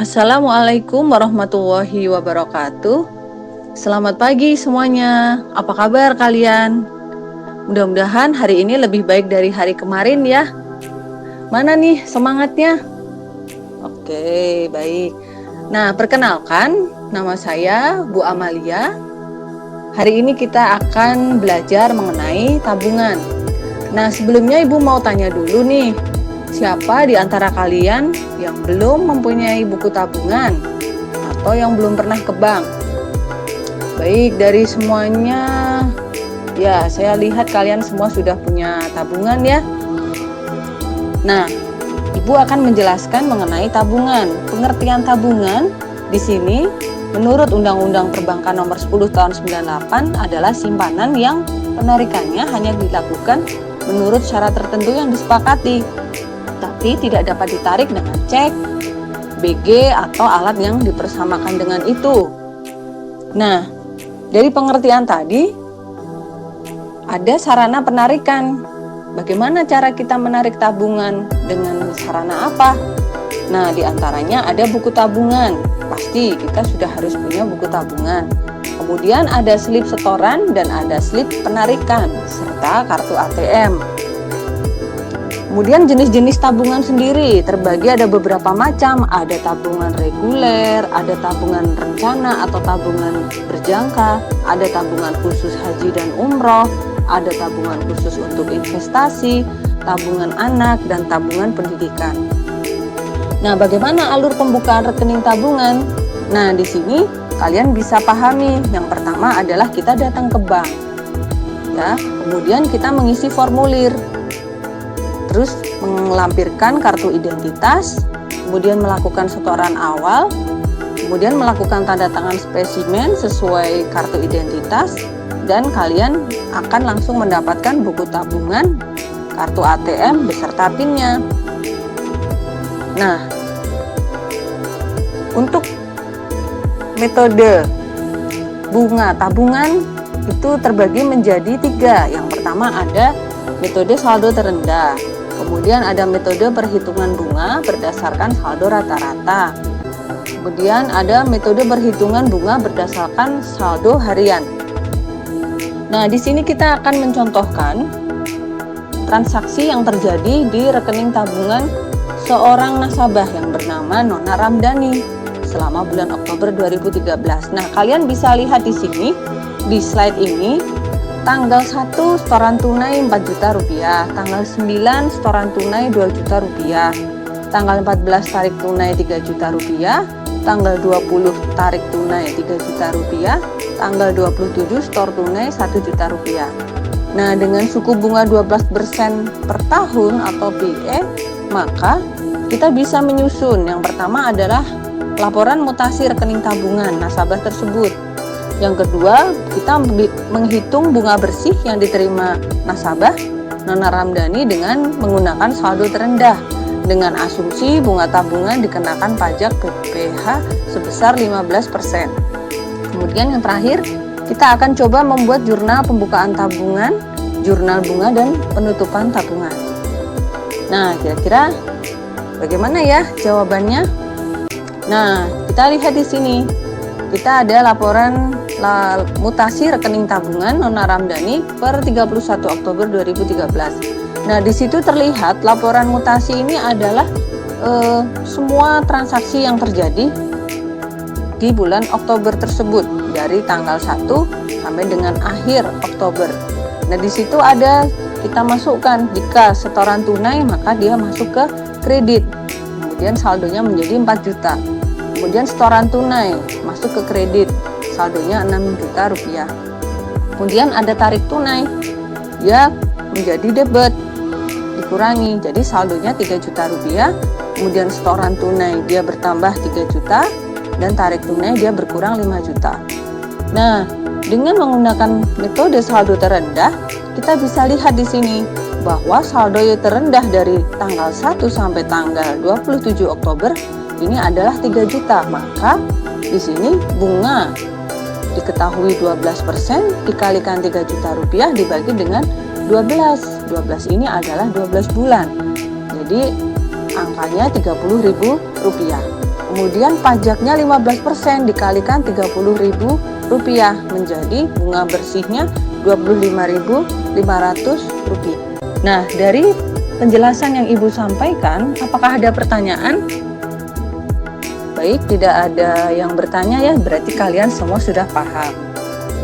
Assalamualaikum warahmatullahi wabarakatuh. Selamat pagi semuanya. Apa kabar kalian? Mudah-mudahan hari ini lebih baik dari hari kemarin ya. Mana nih semangatnya? Oke, baik. Nah, perkenalkan, nama saya Bu Amalia. Hari ini kita akan belajar mengenai tabungan. Nah, sebelumnya Ibu mau tanya dulu nih, siapa di antara kalian yang belum mempunyai buku tabungan atau yang belum pernah ke bank? Baik, dari semuanya, ya saya lihat kalian semua sudah punya tabungan ya. Nah, Ibu akan menjelaskan mengenai tabungan. Pengertian tabungan di sini menurut Undang-Undang Perbankan Nomor 10 Tahun 98 adalah simpanan yang penarikannya hanya dilakukan menurut syarat tertentu yang disepakati, tapi tidak dapat ditarik dengan cek, BG, atau alat yang dipersamakan dengan itu. Nah, dari pengertian tadi, ada sarana penarikan. Bagaimana cara kita menarik tabungan, dengan sarana apa? Nah, diantaranya ada buku tabungan. Pasti kita sudah harus punya buku tabungan. Kemudian ada slip setoran dan ada slip penarikan, serta kartu ATM. Kemudian jenis-jenis tabungan sendiri terbagi ada beberapa macam, ada tabungan reguler, ada tabungan rencana atau tabungan berjangka, ada tabungan khusus haji dan umroh, ada tabungan khusus untuk investasi, tabungan anak, dan tabungan pendidikan. Nah, bagaimana alur pembukaan rekening tabungan? Nah, di sini kalian bisa pahami. Yang pertama adalah kita datang ke bank. Ya, kemudian kita mengisi formulir. Terus melampirkan kartu identitas, kemudian melakukan setoran awal, kemudian melakukan tanda tangan spesimen sesuai kartu identitas, dan kalian akan langsung mendapatkan buku tabungan, kartu ATM beserta PIN-nya. Nah, untuk metode bunga tabungan itu terbagi menjadi 3. Yang pertama ada metode saldo terendah, kemudian ada metode perhitungan bunga berdasarkan saldo rata-rata, kemudian ada metode perhitungan bunga berdasarkan saldo harian. Nah, di sini kita akan mencontohkan transaksi yang terjadi di rekening tabungan seorang nasabah yang bernama Nona Ramdhani selama bulan Oktober 2013. Nah, kalian bisa lihat di sini, di slide ini, tanggal 1 setoran tunai 4 juta rupiah, tanggal 9 setoran tunai 2 juta rupiah, tanggal 14 tarik tunai 3 juta rupiah, tanggal 20 tarik tunai 3 juta rupiah, tanggal 27 setor tunai 1 juta rupiah. Nah, dengan suku bunga 12% per tahun atau BE, maka kita bisa menyusun. Yang pertama adalah laporan mutasi rekening tabungan nasabah tersebut. Yang kedua, kita menghitung bunga bersih yang diterima nasabah Nona Ramdhani dengan menggunakan saldo terendah dengan asumsi bunga tabungan dikenakan pajak PPh sebesar 15%. Kemudian yang terakhir, kita akan coba membuat jurnal pembukaan tabungan, jurnal bunga, dan penutupan tabungan. Nah, kira-kira bagaimana ya jawabannya? Nah, kita lihat di sini. Kita ada laporan mutasi rekening tabungan Nona Ramdhani per 31 Oktober 2013. Nah, di situ terlihat laporan mutasi ini adalah semua transaksi yang terjadi di bulan Oktober tersebut dari tanggal 1 sampai dengan akhir Oktober. Nah, di situ ada kita masukkan jika setoran tunai maka dia masuk ke kredit. Kemudian saldonya menjadi 4 juta. Kemudian setoran tunai masuk ke kredit, saldonya 6 juta rupiah. Kemudian ada tarik tunai, dia menjadi debit, dikurangi, jadi saldonya 3 juta rupiah. Kemudian setoran tunai dia bertambah 3 juta, dan tarik tunai dia berkurang 5 juta. Nah, dengan menggunakan metode saldo terendah, kita bisa lihat di sini bahwa saldo yang terendah dari tanggal 1 sampai tanggal 27 Oktober ini adalah 3 juta. Maka di sini bunga diketahui 12% dikalikan 3 juta rupiah dibagi dengan 12. 12 ini adalah 12 bulan. Jadi angkanya Rp30.000. Kemudian pajaknya 15% dikalikan Rp30.000 menjadi bunga bersihnya Rp25.500. Nah, dari penjelasan yang Ibu sampaikan, apakah ada pertanyaan? Baik, tidak ada yang bertanya ya, berarti kalian semua sudah paham.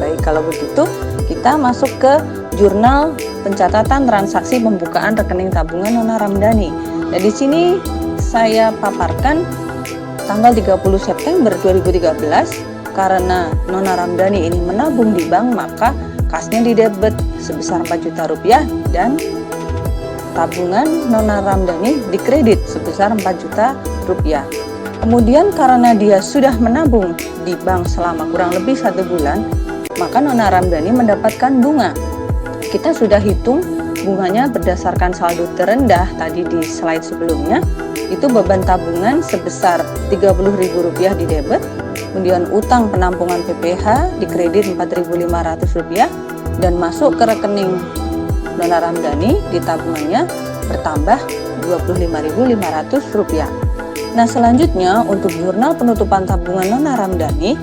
Baik, kalau begitu kita masuk ke jurnal pencatatan transaksi pembukaan rekening tabungan Nona Ramdhani. Nah, di sini saya paparkan tanggal 30 September 2013, karena Nona Ramdhani ini menabung di bank, maka kasnya didebet sebesar Rp4 juta dan tabungan Nona Ramdhani dikredit sebesar Rp4 juta. Kemudian karena dia sudah menabung di bank selama kurang lebih 1 bulan, maka Nona Ramdhani mendapatkan bunga. Kita sudah hitung bunganya berdasarkan saldo terendah tadi di slide sebelumnya. Itu beban tabungan sebesar Rp30.000 di debit, kemudian utang penampungan PPh dikredit Rp4.500 dan masuk ke rekening Nona Ramdhani di tabungannya bertambah Rp25.500. Nah, selanjutnya untuk jurnal penutupan tabungan Nona Ramdhani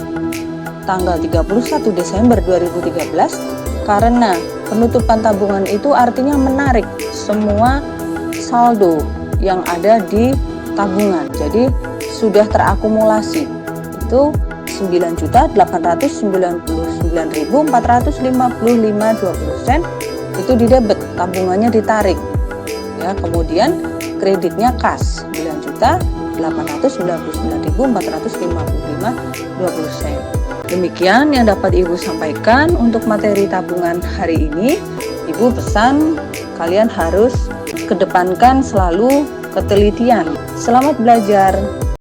tanggal 31 Desember 2013, karena penutupan tabungan itu artinya menarik semua saldo yang ada di tabungan. Jadi sudah terakumulasi itu Rp9.899.455,20 itu didebet, tabungannya ditarik. Ya, kemudian kreditnya kas Rp9.899.455,20. Demikian yang dapat Ibu sampaikan untuk materi tabungan hari ini. Ibu pesan kalian harus kedepankan selalu ketelitian. Selamat belajar.